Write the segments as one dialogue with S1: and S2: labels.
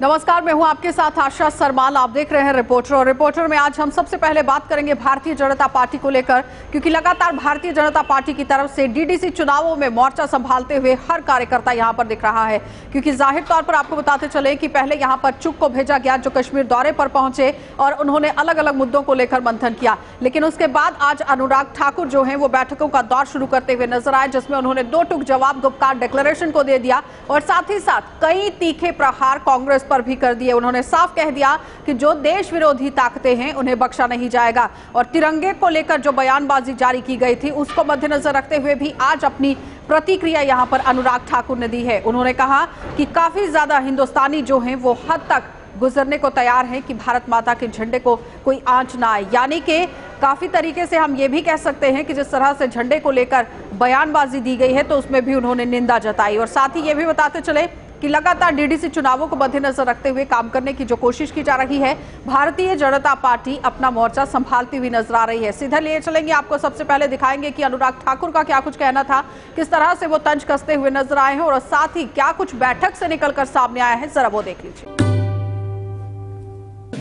S1: नमस्कार, मैं हूं आपके साथ आशा सरमाल। आप देख रहे हैं रिपोर्टर। और रिपोर्टर में आज हम सबसे पहले बात करेंगे भारतीय जनता पार्टी को लेकर, क्योंकि लगातार भारतीय जनता पार्टी की तरफ से डीडीसी चुनावों में मोर्चा संभालते हुए हर कार्यकर्ता यहां पर दिख रहा है। क्योंकि जाहिर तौर पर आपको बताते चले कि पहले यहां पर चुग को भेजा गया, जो कश्मीर दौरे पर पहुंचे और उन्होंने अलग अलग मुद्दों को लेकर मंथन किया। लेकिन उसके बाद आज अनुराग ठाकुर जो है वो बैठकों का दौर शुरू करते हुए नजर आए, जिसमें उन्होंने दो टूक जवाब गुपकार डिक्लेरेशन को दे दिया और साथ ही साथ कई तीखे प्रहार कांग्रेस पर भी कर दिए। उन्होंने साफ कह दिया कि जो देश विरोधी ताकतें हैं उन्हें बख्शा नहीं जाएगा। और तिरंगे को लेकर जो बयानबाजी जारी की गई थी उसको मद्देनजर रखते हुए भी आज अपनी प्रतिक्रिया यहां पर अनुराग ठाकुर ने दी है। उन्होंने कहा कि काफी ज्यादा हिंदुस्तानी जो हैं वो हद तक गुजरने को तैयार हैं कि भारत माता के झंडे को कोई आंच ना आए। यानी कि काफी तरीके से हम ये भी कह सकते हैं कि जिस तरह से झंडे को लेकर बयानबाजी दी गई है तो उसमें भी उन्होंने निंदा जताई। और साथ ही ये भी बताते चले कि लगातार डीडीसी चुनावों को मद्देनजर रखते हुए काम करने की जो कोशिश की जा रही है, भारतीय जनता पार्टी अपना मोर्चा संभालती हुई नजर आ रही है। सीधे लिए चलेंगे, आपको सबसे पहले दिखाएंगे कि अनुराग ठाकुर का क्या कुछ कहना था, किस तरह से वो तंज कसते हुए नजर आए हैं और साथ ही क्या कुछ बैठक से निकलकर सामने आया है, जरा वो देख लीजिए।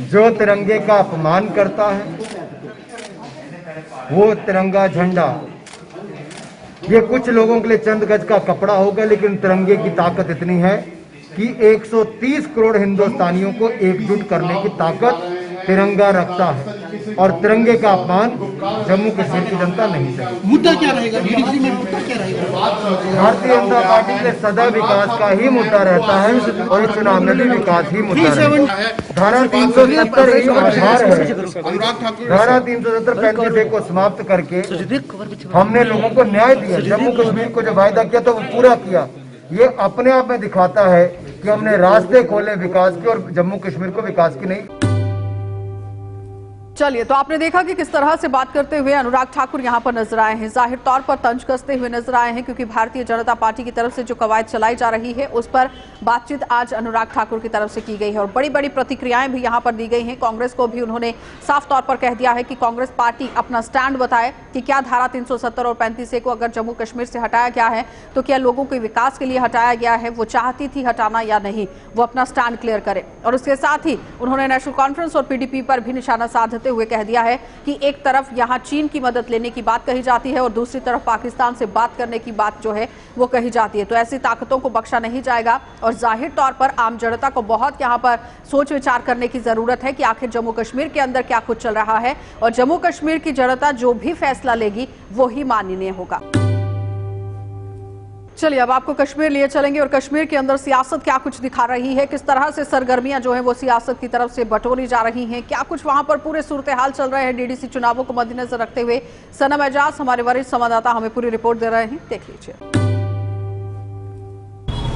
S2: जो तिरंगे का अपमान करता है वो तिरंगा झंडा ये कुछ लोगों के लिए चंद गज का कपड़ा होगा, लेकिन तिरंगे की ताकत इतनी है कि 130 करोड़ हिंदुस्तानियों को एकजुट करने की ताकत तिरंगा रखता है। और तिरंगे का अपमान जम्मू कश्मीर की जनता नहीं सही।
S3: मुद्दा क्या रहेगा डीडीसी में, मुद्दा क्या रहेगा?
S2: भारतीय जनता पार्टी के सदा विकास का ही मुद्दा रहता है और इस चुनाव में भी विकास ही मुद्दा रहता है। धारा 370 ही आधार है। धारा 370 35 को समाप्त करके हमने लोगों को न्याय दिया। जम्मू कश्मीर को जो वायदा किया तो वो पूरा किया। ये अपने आप में दिखाता है कि हमने रास्ते खोले विकास के और जम्मू कश्मीर को विकास की नहीं।
S1: चलिए, तो आपने देखा कि किस तरह से बात करते हुए अनुराग ठाकुर यहां पर नजर आए हैं। जाहिर तौर पर तंज कसते हुए नजर आए हैं, क्योंकि भारतीय जनता पार्टी की तरफ से जो कवायद चलाई जा रही है उस पर बातचीत आज अनुराग ठाकुर की तरफ से की गई है और बड़ी बड़ी प्रतिक्रियाएं भी यहां पर दी गई हैं। कांग्रेस को भी उन्होंने साफ तौर पर कह दिया है कि कांग्रेस पार्टी अपना स्टैंड बताए कि क्या धारा 370 और 35 को अगर जम्मू कश्मीर से हटाया गया है तो क्या लोगों के विकास के लिए हटाया गया है, वो चाहती थी हटाना या नहीं, वो अपना स्टैंड क्लियर करे। और उसके साथ ही उन्होंने नेशनल कॉन्फ्रेंस और पीडीपी पर भी निशाना साधते हुए कह दिया है कि एक तरफ यहां चीन की मदद लेने की बात कही जाती है और दूसरी तरफ पाकिस्तान से बात करने की बात जो है वो कही जाती है। तो ऐसी ताकतों को बख्शा नहीं जाएगा और जाहिर तौर पर आम जनता को बहुत यहां पर सोच विचार करने की जरूरत है कि आखिर जम्मू कश्मीर के अंदर क्या कुछ चल रहा है और जम्मू कश्मीर की जनता जो भी फैसला लेगी वो ही माननीय होगा। चलिए, अब आपको कश्मीर लिए चलेंगे और कश्मीर के अंदर सियासत क्या कुछ दिखा रही है, किस तरह से सरगर्मियां जो हैं वो सियासत की तरफ से बटोरी जा रही हैं, क्या कुछ वहां पर पूरे सूरत हाल चल रहे हैं डीडीसी चुनावों को मद्देनजर रखते हुए। सनम एजाज हमारे वरिष्ठ संवाददाता हमें पूरी रिपोर्ट दे रहे हैं, देख लीजिए।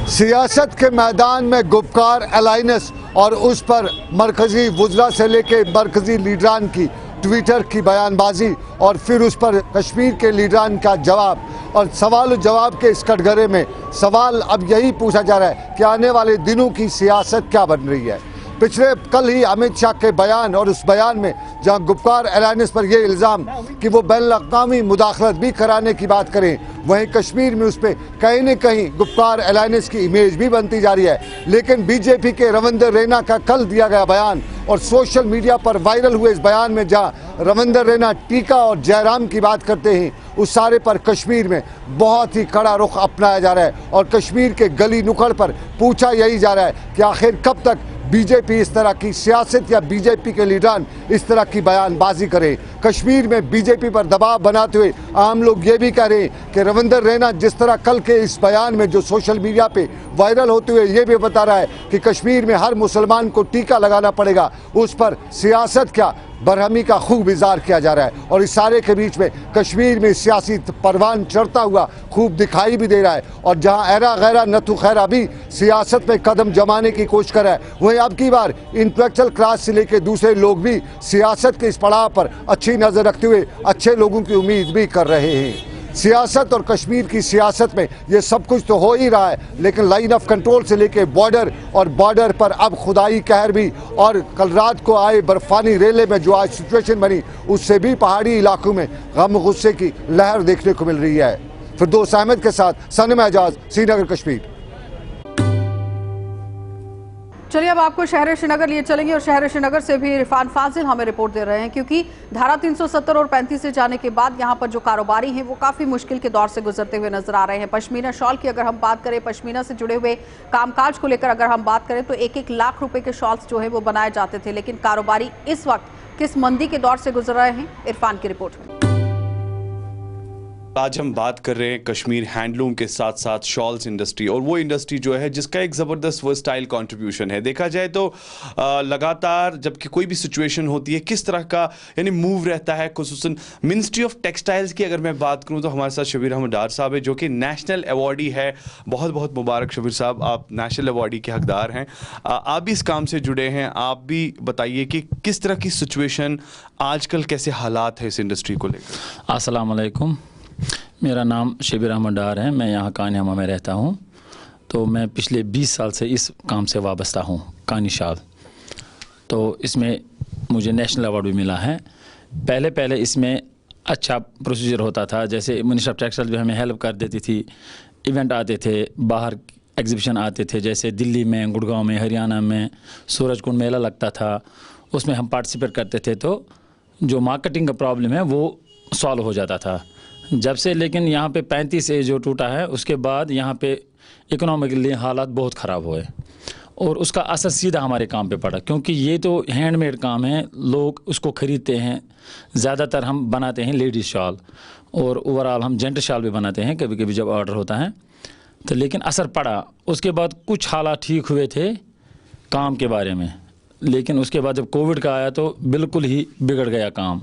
S4: सियासत के मैदान में गुपकार अलायंस और उस पर मरकजी वुज़रा से लेके मरकजी लीडरान की ट्विटर की बयानबाजी और फिर उस पर कश्मीर के लीडरान का जवाब और सवाल जवाब के इस कटघरे में सवाल अब यही पूछा जा रहा है कि आने वाले दिनों की सियासत क्या बन रही है। पिछले कल ही अमित शाह के बयान और उस बयान में जहां गुपकार अलायंस पर यह इल्ज़ाम कि वो बैनुल-अक़वामी मुदाखलत भी कराने की बात करें, वहीं कश्मीर में उस पर कहीं न कहीं गुपकार अलायंस की इमेज भी बनती जा रही है। लेकिन बीजेपी के रविंदर रैना का कल दिया गया बयान और सोशल मीडिया पर वायरल हुए इस बयान में जहां रविंदर रैना टीका और जयराम की बात करते हैं, उस सारे पर कश्मीर में बहुत ही कड़ा रुख अपनाया जा रहा है और कश्मीर के गली नुक्कड़ पर पूछा यही जा रहा है कि आखिर कब तक बीजेपी इस तरह की सियासत या बीजेपी के लीडरान इस तरह की बयानबाजी करें। कश्मीर में बीजेपी पर दबाव बनाते हुए आम लोग ये भी कह रहे हैं कि रविंदर रैना जिस तरह कल के इस बयान में जो सोशल मीडिया पे वायरल होते हुए ये भी बता रहा है कि कश्मीर में हर मुसलमान को टीका लगाना पड़ेगा, उस पर सियासत क्या बरहमी का खूब इज़हार किया जा रहा है। और इस सारे के बीच में कश्मीर में सियासी परवान चढ़ता हुआ खूब दिखाई भी दे रहा है और जहां एरा गैरा नथु खैरा भी सियासत में कदम जमाने की कोशिश कर रहा है, वहीं अब की बार इंटेलेक्चुअल क्लास से लेकर दूसरे लोग भी सियासत के इस पड़ाव पर अच्छी नज़र रखते हुए अच्छे लोगों की उम्मीद भी कर रहे हैं। सियासत और कश्मीर की सियासत में ये सब कुछ तो हो ही रहा है, लेकिन लाइन ऑफ कंट्रोल से लेके बॉर्डर और बॉर्डर पर अब खुदाई कहर भी और कल रात को आए बर्फानी रेले में जो आज सिचुएशन बनी उससे भी पहाड़ी इलाकों में गम गुस्से की लहर देखने को मिल रही है। फिरदौस अहमद के साथ सनम एजाज, श्रीनगर, कश्मीर।
S1: चलिए अब आपको शहर श्रीनगर लिए चलेंगे और शहर श्रीनगर से भी इरफान फाजिल हमें रिपोर्ट दे रहे हैं, क्योंकि धारा 370 और 35 से जाने के बाद यहां पर जो कारोबारी हैं वो काफी मुश्किल के दौर से गुजरते हुए नजर आ रहे हैं। पश्मीना शॉल की अगर हम बात करें, पश्मीना से जुड़े हुए कामकाज को लेकर अगर हम बात करें तो 1-1 लाख रुपए के शॉल्स जो है वो बनाए जाते थे, लेकिन कारोबारी इस वक्त किस मंदी के दौर से गुजर रहे हैं, इरफान की रिपोर्ट में।
S5: आज हम बात कर रहे हैं कश्मीर हैंडलूम के साथ साथ शॉल्स इंडस्ट्री, और वो इंडस्ट्री जो है जिसका एक ज़बरदस्त वर्सटाइल कंट्रीब्यूशन है। देखा जाए तो लगातार जबकि कोई भी सिचुएशन होती है किस तरह का यानी मूव रहता है। खुसूसन मिनिस्ट्री ऑफ टेक्सटाइल्स की अगर मैं बात करूं तो हमारे साथ शबीर अहमद डार साहब है जो कि नेशनल अवार्डी है। बहुत बहुत मुबारक शबीर साहब, आप नेशनल अवार्डी के हकदार हैं। आप भी इस काम से जुड़े हैं, आप भी बताइए कि किस तरह की सिचुएशन आजकल, कैसे हालात है इस इंडस्ट्री को लेकर।
S6: अस्सलाम वालेकुम, मेरा नाम शबीर अहमद डार है, मैं यहाँ कानियामा में रहता हूँ। तो मैं पिछले 20 साल से इस काम से वाबस्ता हूँ, कानी शाल। तो इसमें मुझे नेशनल अवार्ड भी मिला है। पहले इसमें अच्छा प्रोसीजर होता था, जैसे मिनिस्टर ऑफ टेक्सटाइल भी हमें हेल्प कर देती थी। इवेंट आते थे, बाहर एग्जीबिशन आते थे, जैसे दिल्ली में, गुड़गांव में, हरियाणा में सूरजकुंड मेला लगता था, उसमें हम पार्टिसिपेट करते थे। तो जो मार्केटिंग का प्रॉब्लम है वो सॉल्व हो जाता था जब से। लेकिन यहाँ पे 35 ए जो टूटा है उसके बाद यहाँ पे इकोनॉमिकली हालात बहुत ख़राब हुए और उसका असर सीधा हमारे काम पे पड़ा, क्योंकि ये तो हैंडमेड काम है, लोग उसको ख़रीदते हैं। ज़्यादातर हम बनाते हैं लेडीज़ शॉल और ओवरऑल हम जेंट शॉल भी बनाते हैं कभी कभी जब ऑर्डर होता है। तो लेकिन असर पड़ा। उसके बाद कुछ हालात ठीक हुए थे काम के बारे में, लेकिन उसके बाद जब कोविड का आया तो बिल्कुल ही बिगड़ गया काम।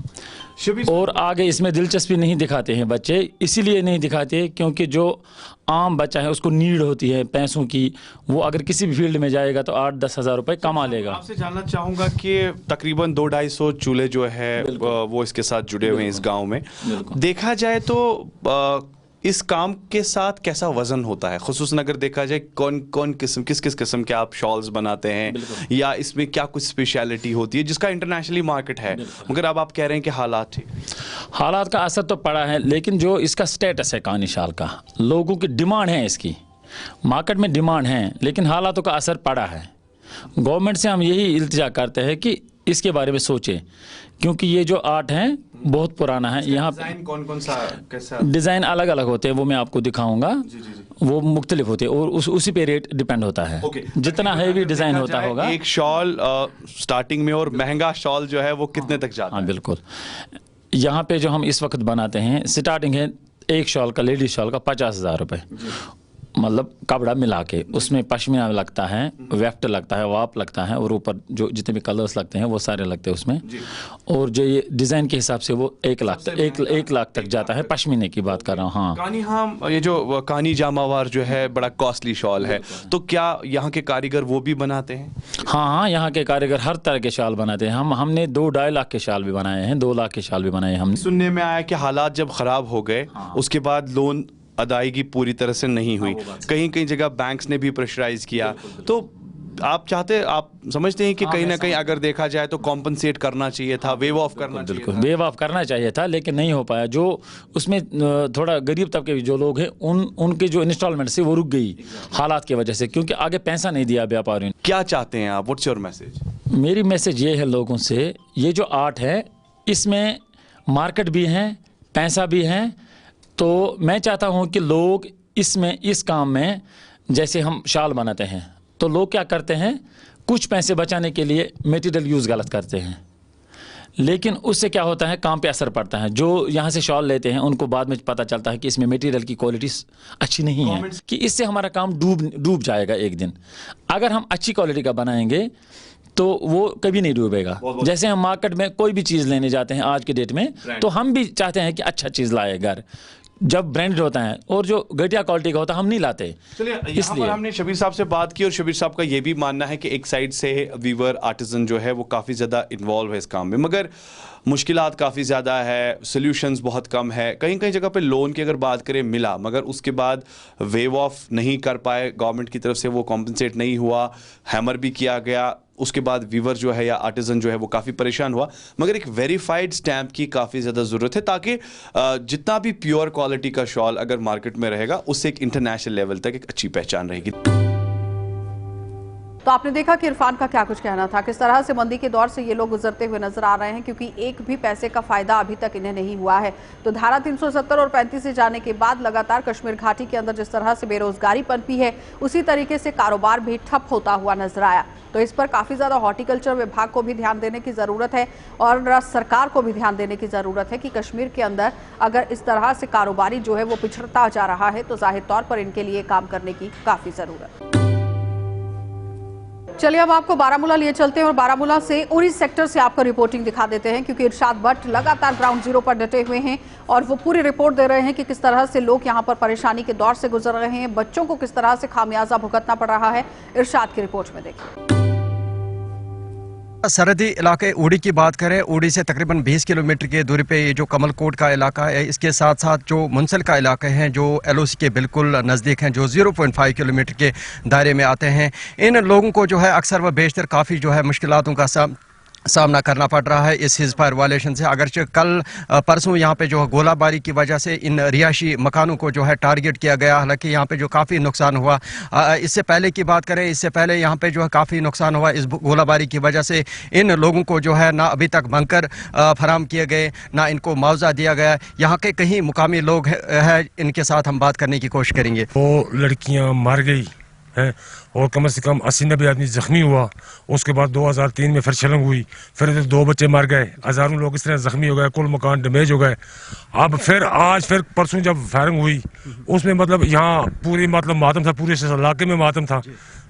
S6: और आगे इसमें दिलचस्पी नहीं दिखाते हैं बच्चे, इसीलिए नहीं दिखाते क्योंकि जो आम बच्चा है उसको नीड होती है पैसों की। वो अगर किसी भी फील्ड में जाएगा तो 8-10 हज़ार रुपये कमा लेगा।
S5: आपसे जानना चाहूँगा कि तकरीबन 200-250 चूल्हे जो है वो इसके साथ जुड़े हुए हैं इस गाँव में। देखा जाए तो इस काम के साथ कैसा वजन होता है, खुसूसन अगर देखा जाए किस किस्म के आप शॉल्स बनाते हैं, या इसमें क्या कुछ स्पेशलिटी होती है जिसका इंटरनेशनली मार्केट है, मगर अब आप कह रहे हैं कि हालात का असर तो पड़ा है। लेकिन जो इसका स्टेटस है कानी शाल का, लोगों की डिमांड है, इसकी मार्केट में डिमांड है, लेकिन हालातों का असर पड़ा है। गवर्नमेंट से हम यही इल्तिजा करते हैं कि इसके बारे में सोचें, क्योंकि ये जो आर्ट है बहुत पुराना है। यहाँ कौन सा कैसा
S6: डिज़ाइन अलग अलग होते हैं, वो मैं आपको दिखाऊंगा। वो मुख्तलिफ होते हैं और उसी पे रेट डिपेंड होता है। जितना हैवी डिज़ाइन होता होगा
S5: एक शॉल स्टार्टिंग में, और महंगा शॉल जो है वो कितने तक जाता है?
S6: हाँ बिल्कुल। यहाँ पे जो हम इस वक्त बनाते हैं, स्टार्टिंग है एक शॉल का, लेडीज शॉल का 50,000 रुपये, मतलब कपड़ा मिला के। उसमें पश्मीना लगता है, वेफ्ट लगता है, वाप लगता है, और ऊपर जो जितने भी कलर्स लगते हैं वो सारे लगते हैं उसमें। और जो ये डिज़ाइन के हिसाब से वो 1 लाख तक जाता है। पश्मीने की बात कर रहा हूँ। हाँ,
S5: ये जो कानी जामावार जो है बड़ा कॉस्टली शॉल है, तो क्या यहाँ के कारीगर वो भी बनाते हैं?
S6: हाँ, यहाँ के कारीगर हर तरह के शाल बनाते हैं। हमने 2-2.5 लाख के शाल भी बनाए हैं, 2 लाख के शाल भी बनाए हैं हमने।
S5: सुनने में आया कि हालात जब ख़राब हो गए उसके बाद लोन अदायगी पूरी तरह से नहीं हुई, कहीं जगह बैंक्स ने भी प्रेशराइज किया। तो आप समझते हैं कि कहीं ना कहीं अगर देखा जाए तो कॉम्पनसेट करना चाहिए था, वेव ऑफ करना चाहिए था?
S6: बिल्कुल वेव ऑफ करना चाहिए था, लेकिन नहीं हो पाया। जो उसमें थोड़ा गरीब तबके जो लोग हैं उनके जो इंस्टॉलमेंट से वो रुक गई हालात की वजह से, क्योंकि आगे पैसा नहीं दिया व्यापारियों ने।
S5: क्या चाहते हैं आप? What's your message?
S6: मेरी मैसेज ये है लोगों से, ये जो आर्ट है इसमें मार्केट भी है, पैसा भी है। तो मैं चाहता हूँ कि लोग इस काम में, जैसे हम शाल बनाते हैं तो लोग क्या करते हैं, कुछ पैसे बचाने के लिए मटेरियल यूज़ गलत करते हैं, लेकिन उससे क्या होता है, काम पे असर पड़ता है। जो यहाँ से शॉल लेते हैं उनको बाद में पता चलता है कि इसमें मटेरियल की क्वालिटी अच्छी नहीं है, कि इससे हमारा काम डूब जाएगा एक दिन। अगर हम अच्छी क्वालिटी का बनाएंगे तो वो कभी नहीं डूबेगा। जैसे हम मार्केट में कोई भी चीज़ लेने जाते हैं आज के डेट में, तो हम भी चाहते हैं कि अच्छा चीज़ लाए घर, जब ब्रांडेड होता है, और जो घटिया क्वालिटी का होता है हम नहीं लाते।
S5: चलिए, यहाँ पर हमने शबीर साहब से बात की और शबीर साहब का ये भी मानना है कि एक साइड से वीवर आर्टिजन जो है वो काफ़ी ज़्यादा इन्वॉल्व है इस काम में, मगर मुश्किलात काफ़ी ज़्यादा है, सॉल्यूशंस बहुत कम है। कहीं जगह पे लोन की अगर बात करें मिला, मगर उसके बाद वेव ऑफ नहीं कर पाए गवर्नमेंट की तरफ से, वो कॉम्पनसेट नहीं हुआ, हैमर भी किया गया। उसके बाद वीवर जो है या आर्टिजन जो है वो काफ़ी परेशान हुआ। मगर एक वेरीफाइड स्टैंप की काफ़ी ज़्यादा ज़रूरत है, ताकि जितना भी प्योर क्वालिटी का शॉल अगर मार्केट में रहेगा उससे एक इंटरनेशनल लेवल तक एक अच्छी पहचान रहेगी।
S1: तो आपने देखा कि इरफान का क्या कुछ कहना था, किस तरह से मंदी के दौर से ये लोग गुजरते हुए नजर आ रहे हैं, क्योंकि एक भी पैसे का फायदा अभी तक इन्हें नहीं हुआ है। तो धारा 370 और 35 से जाने के बाद लगातार कश्मीर घाटी के अंदर जिस तरह से बेरोजगारी पनपी है, उसी तरीके से कारोबार भी ठप होता हुआ नजर आया। तो इस पर काफी ज्यादा हॉर्टिकल्चर विभाग को भी ध्यान देने की जरूरत है और सरकार को भी ध्यान देने की जरूरत है कि कश्मीर के अंदर अगर इस तरह से कारोबारी जो है वो पिछड़ता जा रहा है तो जाहिर तौर पर इनके लिए काम करने की काफी जरूरत है। चलिए अब आपको बारामूला लिए चलते हैं और बारामूला से उरी सेक्टर से आपको रिपोर्टिंग दिखा देते हैं, क्योंकि इरशाद भट्ट लगातार ग्राउंड जीरो पर डटे हुए हैं और वो पूरी रिपोर्ट दे रहे हैं कि किस तरह से लोग यहां पर परेशानी के दौर से गुजर रहे हैं, बच्चों को किस तरह से खामियाजा भुगतना पड़ रहा है। इरशाद की रिपोर्ट में देखिए।
S7: सरहदी इलाके उड़ी की बात करें, उड़ी से तकरीबन 20 किलोमीटर की दूरी पे ये जो कमलकोट का इलाका है, इसके साथ साथ जो मुंसल का इलाका है जो LOC के बिल्कुल नज़दीक हैं, जो 0.5 किलोमीटर के दायरे में आते हैं, इन लोगों को जो है अक्सर व बेशतर काफ़ी जो है मुश्किलातों का सामना करना पड़ रहा है इस हिजफायर वायलेशन से। अगरचे कल परसों यहाँ पे जो है गोलाबारी की वजह से इन रिहायशी मकानों को जो है टारगेट किया गया, हालांकि यहाँ पे जो काफ़ी नुकसान हुआ। इससे पहले की बात करें, इससे पहले यहाँ पे जो है काफ़ी नुकसान हुआ इस गोलाबारी की वजह से। इन लोगों को जो है ना अभी तक बंकर फराम किए गए, ना इनको मुआवजा दिया गया। यहाँ के कहीं मुकामी लोग हैं, इनके साथ हम बात करने की कोशिश करेंगे।
S8: वो लड़कियाँ मर गई है और कम से कम 80-90 आदमी जख्मी हुआ। उसके बाद 2003 में फिर शलंग हुई, फिर 2 बच्चे मर गए, हज़ारों लोग इस तरह जख्मी हो गए, कुल मकान डैमेज हो गए। अब फिर आज फिर परसों जब फायरिंग हुई उसमें मतलब यहाँ पूरी मतलब मातम था, पूरे इलाके में मातम था,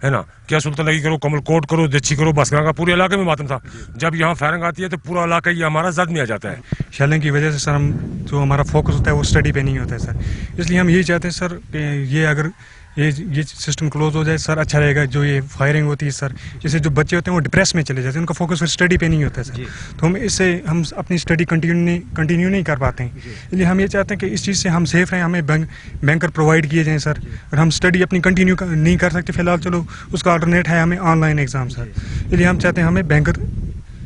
S8: है ना। क्या सुल्तान लगी करो, कमलकोट करो, दच्छी करो, बसगां का पूरे इलाके में मातम था। जब यहाँ फायरिंग आती है तो पूरा इलाका ये हमारा जद में आ जाता है।
S9: शैलिंग की वजह से सर हम जो हमारा फोकस होता है वो स्टडी पे नहीं होता है सर, इसलिए हम यही चाहते हैं सर ये अगर ये सिस्टम क्लोज हो जाए सर अच्छा रहेगा। जो ये फायरिंग होती है सर, जैसे जो बच्चे होते हैं वो डिप्रेस में चले जाते हैं, उनका फोकस फिर स्टडी पे नहीं होता है सर, तो हम अपनी स्टडी कंटिन्यू नहीं कर पाते हैं। इसलिए हम ये चाहते हैं कि इस चीज़ से हम सेफ रहें, हमें बैंकर प्रोवाइड किए जाएँ सर। और हम स्टडी अपनी कंटिन्यू नहीं कर सकते फिलहाल, चलो उसका अल्टरनेट है हमें ऑनलाइन एग्ज़ाम सर। इसलिए हम चाहते हैं हमें बैंकर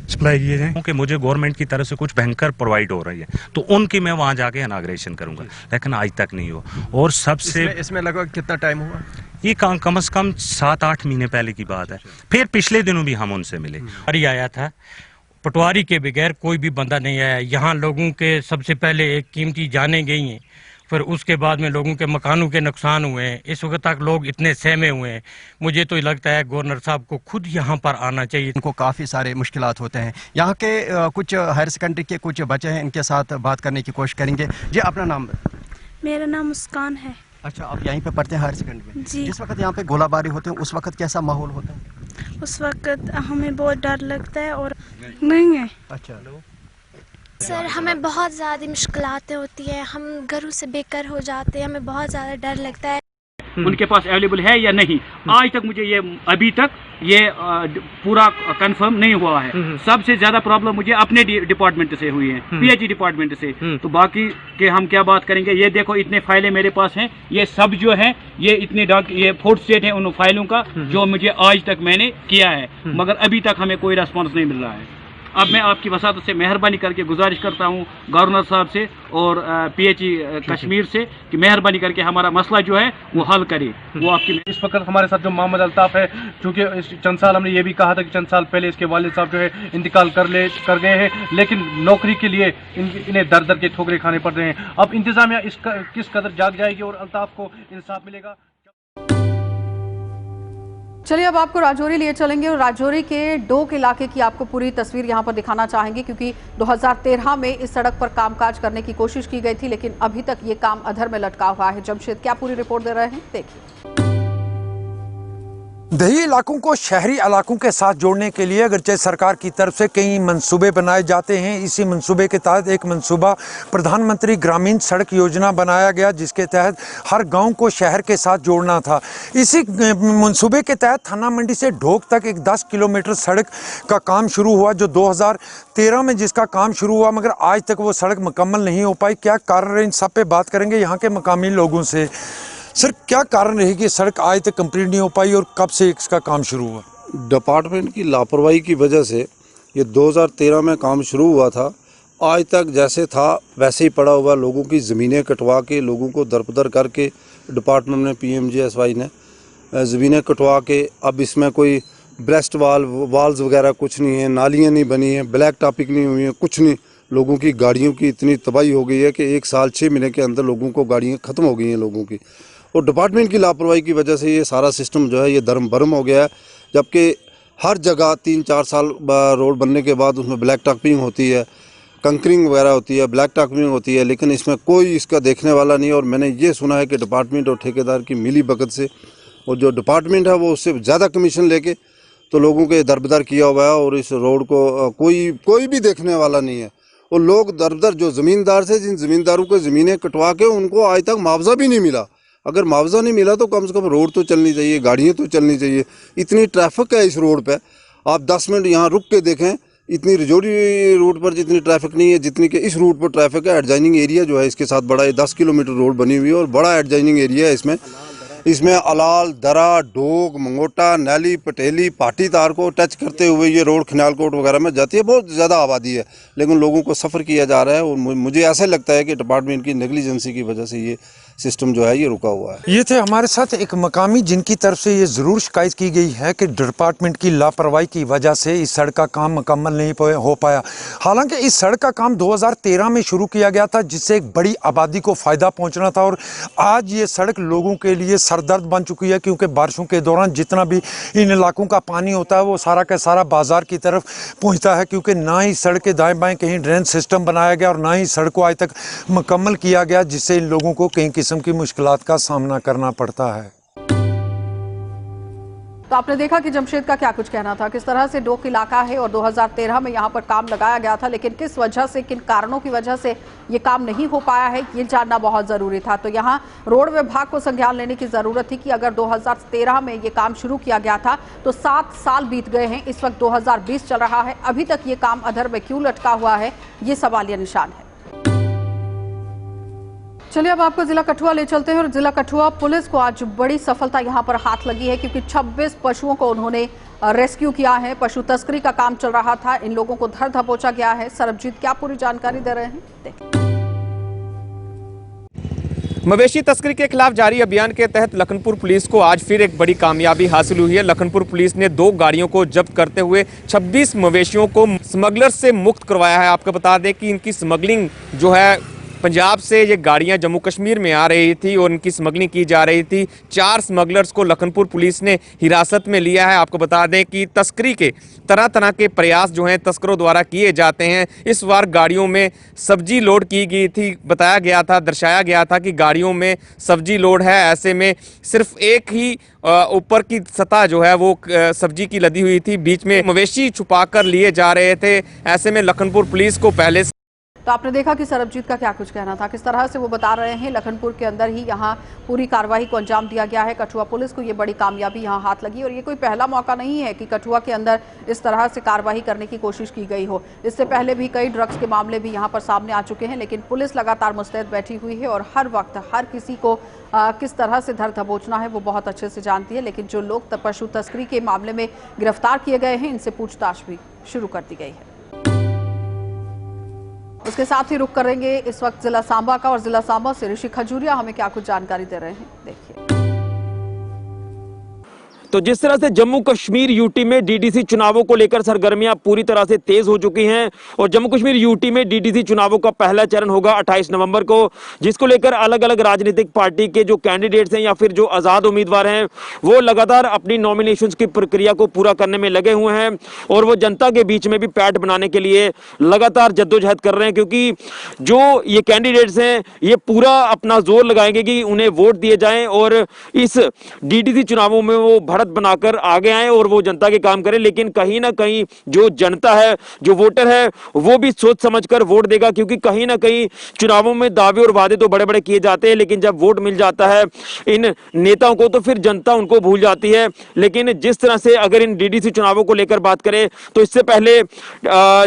S9: सप्लाई किए जाएं।
S10: क्योंकि मुझे गवर्नमेंट की तरफ से कुछ बैंकर प्रोवाइड हो रही है तो उनकी मैं वहां जाके इनाग्रेशन करूंगा, लेकिन आज तक नहीं हो। और सबसे
S7: इसमें लगभग कितना टाइम हुआ?
S10: ये कम से कम 7-8 महीने पहले की बात है। फिर पिछले दिनों भी हम उनसे मिले, पटवारी आया था, पटवारी के बगैर कोई भी बंदा नहीं आया। यहाँ लोगों के सबसे पहले एक कीमती जानें गई हैं, फिर उसके बाद में लोगों के मकानों के नुकसान हुए हैं। इस वक्त तक लोग इतने सहमे हुए हैं, मुझे तो लगता है गवर्नर साहब को खुद यहाँ पर आना चाहिए।
S7: इनको काफ़ी सारे मुश्किलात होते हैं। यहाँ के कुछ हायर सेकेंडरी के कुछ बच्चे हैं, इनके साथ बात करने की कोशिश करेंगे। जी अपना नाम?
S11: मेरा नाम मुस्कान है।
S7: अच्छा, आप यहीं पे पढ़ते हैं हायर सेकेंडरी में?
S11: जी।
S7: जिस वक्त यहाँ पे गोलाबारी होते हैं उस वक्त कैसा माहौल होता है?
S11: उस वक्त हमें बहुत डर लगता है और नहीं है।
S7: अच्छा
S12: सर, हमें बहुत ज़्यादा मुश्किलातें होती हैं, हम घरों से बेघर हो जाते हैं, हमें बहुत ज़्यादा डर लगता है।
S13: उनके पास अवेलेबल है या नहीं, आज तक मुझे ये अभी तक ये पूरा कंफर्म नहीं हुआ है। सबसे ज्यादा प्रॉब्लम मुझे अपने डिपार्टमेंट से हुई है, PH डिपार्टमेंट से। तो बाकी के हम क्या बात करेंगे। ये देखो इतने फाइलें मेरे पास हैं, ये सब जो है ये इतने ये 4th स्टेट है उन फाइलों का जो मुझे आज तक मैंने किया है, मगर अभी तक हमें कोई रेस्पॉन्स नहीं मिल रहा है। अब मैं आपकी वसातत से मेहरबानी करके गुजारिश करता हूँ गवर्नर साहब से और PH कश्मीर से कि मेहरबानी करके हमारा मसला जो है वो हल करे। वो आपकी
S14: इस वक्त हमारे साथ जो मोहम्मद अल्ताफ है, चूँकि चंद साल हमने ये भी कहा था कि चंद साल पहले इसके वालिद साहब जो है इंतकाल कर गए हैं, लेकिन नौकरी के लिए इन्हें दर दर के ठोकरे खाने पड़ रहे हैं। अब इंतजामिया किस कदर जाग जाएगी और अल्ताफ को इंसाफ मिलेगा?
S1: चलिए अब आपको राजौरी लिए चलेंगे और राजौरी के डोक इलाके की आपको पूरी तस्वीर यहां पर दिखाना चाहेंगे, क्योंकि 2013 में इस सड़क पर कामकाज करने की कोशिश की गई थी, लेकिन अभी तक ये काम अधर में लटका हुआ है। जमशेद क्या पूरी रिपोर्ट दे रहे हैं, देखिए।
S15: दही इलाकों को शहरी इलाकों के साथ जोड़ने के लिए अगरचे सरकार की तरफ से कई मंसूबे बनाए जाते हैं, इसी मंसूबे के तहत एक मंसूबा प्रधानमंत्री ग्रामीण सड़क योजना बनाया गया, जिसके तहत हर गांव को शहर के साथ जोड़ना था। इसी मंसूबे के तहत थाना मंडी से ढोक तक एक 10 किलोमीटर सड़क का काम शुरू हुआ, जो 2013 में जिसका काम शुरू हुआ, मगर आज तक वो सड़क मुकम्मल नहीं हो पाई। क्या कारण है, इन सब पे बात करेंगे यहाँ के मकामी लोगों से। सर, क्या कारण रही कि सड़क आज तक कंप्लीट नहीं हो पाई और कब से इसका काम शुरू हुआ?
S16: डिपार्टमेंट की लापरवाही की वजह से ये 2013 में काम शुरू हुआ था, आज तक जैसे था वैसे ही पड़ा हुआ। लोगों की ज़मीनें कटवा के, लोगों को दरपदर करके डिपार्टमेंट ने PMGSY ने ज़मीनें कटवा के अब इसमें कोई ब्रेस्ट वाल्स वगैरह कुछ नहीं है, नालियाँ नहीं बनी हैं, ब्लैक टॉपिक नहीं हुई हैं, कुछ नहीं। लोगों की गाड़ियों की इतनी तबाही हो गई है कि 1 साल 6 महीने के अंदर लोगों को गाड़ियाँ ख़त्म हो गई हैं लोगों की। और डिपार्टमेंट की लापरवाही की वजह से ये सारा सिस्टम जो है ये धर्म भरम हो गया है। जबकि हर जगह 3-4 साल रोड बनने के बाद उसमें ब्लैक टॉपिंग होती है, कंकरिंग वगैरह होती है, ब्लैक टॉपिंग होती है, लेकिन इसमें कोई इसका देखने वाला नहीं है। और मैंने ये सुना है कि डिपार्टमेंट और ठेकेदार की मिली भगत से, और जो डिपार्टमेंट है वो उससे ज़्यादा कमीशन लेके तो लोगों के दरबदर किया हुआ है। और इस रोड को कोई भी देखने वाला नहीं है। और लोग दरबदर जो ज़मींदार से, जिन ज़मींदारों को ज़मीनें कटवा के उनको आज तक मुआवजा भी नहीं मिला। अगर मुआवजा नहीं मिला तो कम से कम रोड तो चलनी चाहिए, गाड़ियाँ तो चलनी चाहिए। इतनी ट्रैफिक है इस रोड पे, आप 10 मिनट यहाँ रुक के देखें, इतनी रजौरी रोड पर जितनी ट्रैफिक नहीं है जितनी कि इस रूट पर ट्रैफिक है। एडजाइनिंग एरिया जो है इसके साथ बड़ा है, 10 किलोमीटर रोड बनी हुई है और बड़ा एडजाइनिंग एरिया है इसमें अलाल, दरा, डोग, मंगोटा, नैली, पटेली, पाटी तार को टच करते हुए ये रोड खिनालकोट वगैरह में जाती है। बहुत ज़्यादा आबादी है, लेकिन लोगों को सफ़र किया जा रहा है। और मुझे ऐसा लगता है कि डिपार्टमेंट की नेग्लिजेंसी की वजह से ये सिस्टम जो है ये रुका हुआ है।
S15: ये थे हमारे साथ एक मकामी जिनकी तरफ से ये ज़रूर शिकायत की गई है कि डिपार्टमेंट की लापरवाही की वजह से इस सड़क का काम मुकम्मल नहीं हो पाया। हालांकि इस सड़क का काम 2013 में शुरू किया गया था, जिससे एक बड़ी आबादी को फ़ायदा पहुंचना था। और आज ये सड़क लोगों के लिए सरदर्द बन चुकी है, क्योंकि बारिशों के दौरान जितना भी इन इलाकों का पानी होता है वो सारा का सारा बाज़ार की तरफ पहुँचता है। क्योंकि ना ही सड़क के दाएँ बाएँ कहीं ड्रेन सिस्टम बनाया गया और ना ही सड़क को आज तक मुकम्मल किया गया, जिससे इन लोगों को कई किस्म की मुश्किलात का सामना करना पड़ता है।
S1: तो आपने देखा कि जमशेद का क्या कुछ कहना था, किस तरह से डोक इलाका है और 2013 में यहाँ पर काम लगाया गया था, लेकिन किस वजह से, किन कारणों की वजह से ये काम नहीं हो पाया है, ये जानना बहुत ज़रूरी था। तो यहाँ रोड विभाग को संज्ञान लेने की ज़रूरत थी कि अगर 2013 में ये काम शुरू किया गया था तो 7 साल बीत गए हैं, इस वक्त 2020 चल रहा है, अभी तक ये काम अधर में क्यों लटका हुआ है, ये सवालिया निशान है। चलिए अब आपको जिला कठुआ ले चलते हैं और जिला कठुआ पुलिस को आज बड़ी सफलता यहां पर हाथ लगी है, क्योंकि 26 पशुओं को उन्होंने रेस्क्यू किया है। पशु तस्करी का काम चल रहा था, इन लोगों को धर दबोचा गया है। सरबजीत क्या पूरी जानकारी दे रहे हैं, देखिए।
S17: मवेशी तस्करी के खिलाफ जारी अभियान के तहत लखनपुर पुलिस को आज फिर एक बड़ी कामयाबी हासिल हुई है। लखनपुर पुलिस ने 2 गाड़ियों को जब्त करते हुए 26 मवेशियों को स्मगलर से मुक्त करवाया है। आपको बता दें कि इनकी स्मगलिंग जो है, पंजाब से ये गाड़ियां जम्मू कश्मीर में आ रही थी और इनकी स्मगलिंग की जा रही थी। 4 स्मगलर्स को लखनपुर पुलिस ने हिरासत में लिया है। आपको बता दें कि तस्करी के तरह तरह के प्रयास जो हैं तस्करों द्वारा किए जाते हैं। इस बार गाड़ियों में सब्जी लोड की गई थी, बताया गया था, दर्शाया गया था कि गाड़ियों में सब्जी लोड है। ऐसे में सिर्फ एक ही ऊपर की सतह जो है वो सब्जी की लदी हुई थी, बीच में मवेशी छुपाकर लिए जा रहे थे। ऐसे में लखनपुर पुलिस को पहले
S1: तो आपने देखा कि सरबजीत का क्या कुछ कहना था, किस तरह से वो बता रहे हैं लखनपुर के अंदर ही यहाँ पूरी कार्रवाई को अंजाम दिया गया है। कठुआ पुलिस को ये बड़ी कामयाबी यहाँ हाथ लगी और ये कोई पहला मौका नहीं है कि कठुआ के अंदर इस तरह से कार्रवाई करने की कोशिश की गई हो। इससे पहले भी कई ड्रग्स के मामले भी यहाँ पर सामने आ चुके हैं, लेकिन पुलिस लगातार मुस्तैद बैठी हुई है और हर वक्त हर किसी को किस तरह से धर दबोचना है वो बहुत अच्छे से जानती है। लेकिन जो लोग पशु तस्करी के मामले में गिरफ्तार किए गए हैं, इनसे पूछताछ भी शुरू कर दी गई है। उसके साथ ही रुक करेंगे इस वक्त जिला सांबा का, और जिला सांबा से ऋषि खजूरिया हमें क्या कुछ जानकारी दे रहे हैं, देखिए।
S17: तो जिस तरह से जम्मू कश्मीर यूटी में डीडीसी चुनावों को लेकर सरगर्मियां पूरी तरह से तेज हो चुकी हैं और जम्मू कश्मीर यूटी में डीडीसी चुनावों का पहला चरण होगा 28 नवंबर को, जिसको लेकर अलग अलग राजनीतिक पार्टी के जो कैंडिडेट्स हैं या फिर जो आज़ाद उम्मीदवार हैं वो लगातार अपनी नॉमिनेशंस की प्रक्रिया को पूरा करने में लगे हुए हैं और वो जनता के बीच में भी पैठ बनाने के लिए लगातार जद्दोजहद कर रहे हैं। क्योंकि जो ये कैंडिडेट्स हैं ये पूरा अपना जोर लगाएंगे कि उन्हें वोट दिए जाएं और इस डीडीसी चुनावों में वो बढ़त बनाकर आगे आए और वो जनता के काम करें। लेकिन कहीं ना कहीं जो जनता है, जो वोटर है, वो भी सोच समझकर वोट देगा, क्योंकि कहीं ना कहीं चुनावों में दावे और वादे तो बड़े बड़े किए जाते हैं, लेकिन जब वोट मिल जाता है इन नेताओं को तो फिर जनता उनको भूल जाती है। लेकिन जिस तरह से अगर इन डीडीसी चुनावों को लेकर बात करें तो इससे पहले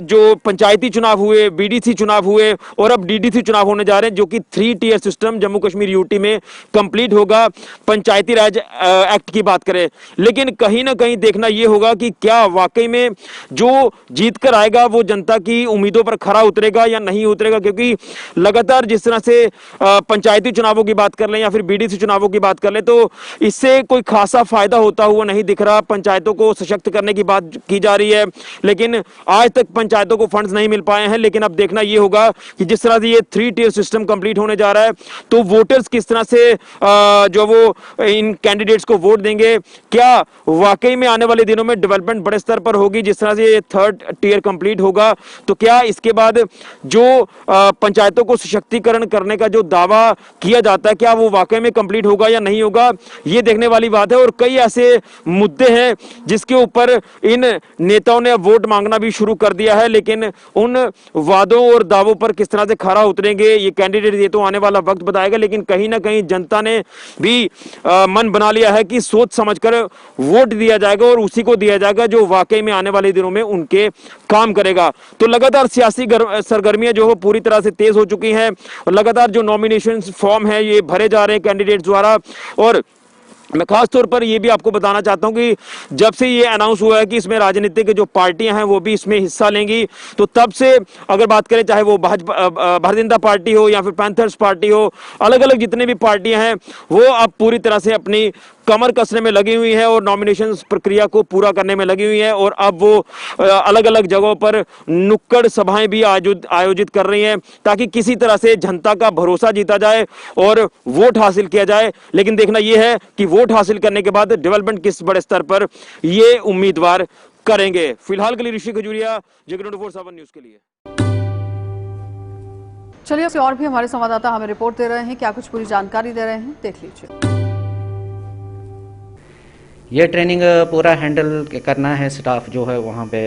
S17: जो पंचायती चुनाव हुए, बीडीसी चुनाव हुए और अब डीडीसी चुनाव होने जा रहे हैं, जो कि 3 tier system Jammu Kashmir UT में कंप्लीट होगा। पंचायती राज एक्ट की बात करें लेकिन कहीं ना कहीं देखना यह होगा कि क्या वाकई में जो जीत कर आएगा वो जनता की उम्मीदों पर खरा उतरेगा या नहीं उतरेगा, क्योंकि लगातार जिस तरह से पंचायती चुनावों की बात कर लें या फिर बीडीसी चुनावों की बात कर लें तो इससे कोई खासा फायदा होता हुआ नहीं दिख रहा। पंचायतों को सशक्त करने की बात की जा रही है, लेकिन आज तक पंचायतों को फंड्स नहीं मिल पाए हैं। लेकिन अब देखना यह होगा कि जिस तरह से ये 3 टियर सिस्टम कंप्लीट होने जा रहा है तो वोटर्स किस तरह से जो वो इन कैंडिडेट्स को वोट देंगे, क्या वाकई में आने वाले दिनों में डेवलपमेंट बड़े स्तर पर होगी। जिस तरह से ये 3rd टियर कंप्लीट होगा तो क्या इसके बाद जो पंचायतों को सशक्तिकरण करने का जो दावा किया जाता है क्या वो वाकई में कंप्लीट होगा या नहीं होगा, ये देखने वाली बात है। और कई ऐसे मुद्दे हैं जिसके ऊपर इन नेताओं ने वोट मांगना भी शुरू कर दिया है, लेकिन उन वादों और दावों पर किस तरह से खरा उतरेंगे ये कैंडिडेट ये तो आने वाला वक्त बताएगा। लेकिन कहीं ना कहीं जनता ने भी मन बना लिया है कि सोच समझकर वोट दिया जाएगा और उसी को दिया जाएगा जो वाकई में आने वाले दिनों में उनके काम करेगा। तो लगातार सियासी सरगर्मियां जो हो पूरी तरह से तेज हो चुकी हैं और लगातार जो नॉमिनेशन फॉर्म है ये भरे जा रहे हैं कैंडिडेट द्वारा। और मैं खास तौर पर यह भी आपको बताना चाहता हूं कि जब से ये अनाउंस हुआ है कि इसमें राजनीतिक जो पार्टियां हैं वो भी इसमें हिस्सा लेंगी, तो तब से अगर बात करें चाहे वो भाजपा भारतीय जनता पार्टी हो या फिर पैंथर्स पार्टी हो, अलग अलग जितने भी पार्टियां हैं वो अब पूरी तरह से अपनी कमर कसने में लगी हुई है और नॉमिनेशन प्रक्रिया को पूरा करने में लगी हुई है। और अब वो अलग अलग जगहों पर नुक्कड़ सभाएं भी आयोजित कर रही हैं ताकि किसी तरह से जनता का भरोसा जीता जाए और वोट हासिल किया जाए। लेकिन देखना यह है कि वोट हासिल करने के बाद डेवलपमेंट किस बड़े स्तर पर ये उम्मीदवार करेंगे। फिलहाल के लिए ऋषि खजूरिया, जगत 24/7 न्यूज के लिए।
S1: चलिए और भी हमारे संवाददाता हमें रिपोर्ट दे रहे हैं, क्या कुछ पूरी जानकारी दे रहे हैं, देख लीजिए।
S18: ये ट्रेनिंग पूरा हैंडल करना है, स्टाफ जो है वहाँ पे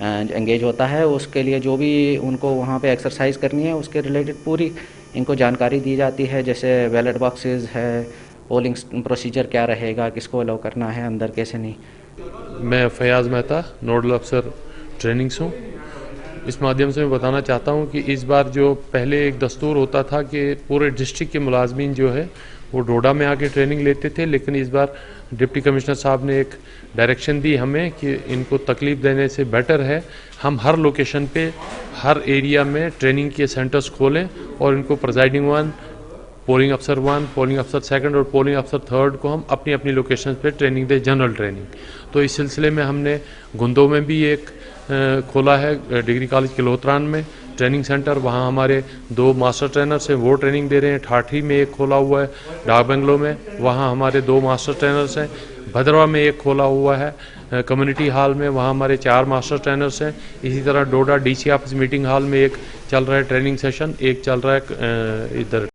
S18: एंगेज होता है, उसके लिए जो भी उनको वहाँ पे एक्सरसाइज करनी है उसके रिलेटेड पूरी इनको जानकारी दी जाती है। जैसे बैलेट बॉक्सेस है, पोलिंग प्रोसीजर क्या रहेगा, किसको अलाउ करना है अंदर, कैसे नहीं।
S19: मैं फयाज मेहता, नोडल अफसर ट्रेनिंग्स हूँ। इस माध्यम से मैं बताना चाहता हूँ कि इस बार जो पहले एक दस्तूर होता था कि पूरे डिस्ट्रिक्ट के मुलाजमीन जो है वो डोडा में आके ट्रेनिंग लेते थे, लेकिन इस बार डिप्टी कमिश्नर साहब ने एक डायरेक्शन दी हमें कि इनको तकलीफ देने से बेटर है हम हर लोकेशन पे हर एरिया में ट्रेनिंग के सेंटर्स खोलें और इनको प्रिजाइडिंग 1, पोलिंग अफसर 1, पोलिंग अफसर 2 और पोलिंग अफसर 3 को हम अपनी अपनी लोकेशन पे ट्रेनिंग दें, जनरल ट्रेनिंग। तो इस सिलसिले में हमने गुंदो में भी एक खोला है, डिग्री कॉलेज किलोत्रान में ट्रेनिंग सेंटर, वहाँ हमारे 2 मास्टर ट्रेनर्स हैं, वो ट्रेनिंग दे रहे हैं। ठाठी में एक खोला हुआ है, डाक बंगलो में, वहाँ हमारे 2 मास्टर ट्रेनर्स हैं। भद्रवा में एक खोला हुआ है कम्युनिटी हॉल में, वहाँ हमारे 4 मास्टर ट्रेनर्स हैं। इसी तरह डोडा डीसी ऑफिस मीटिंग हॉल में एक चल रहा है ट्रेनिंग सेशन, एक चल रहा है इधर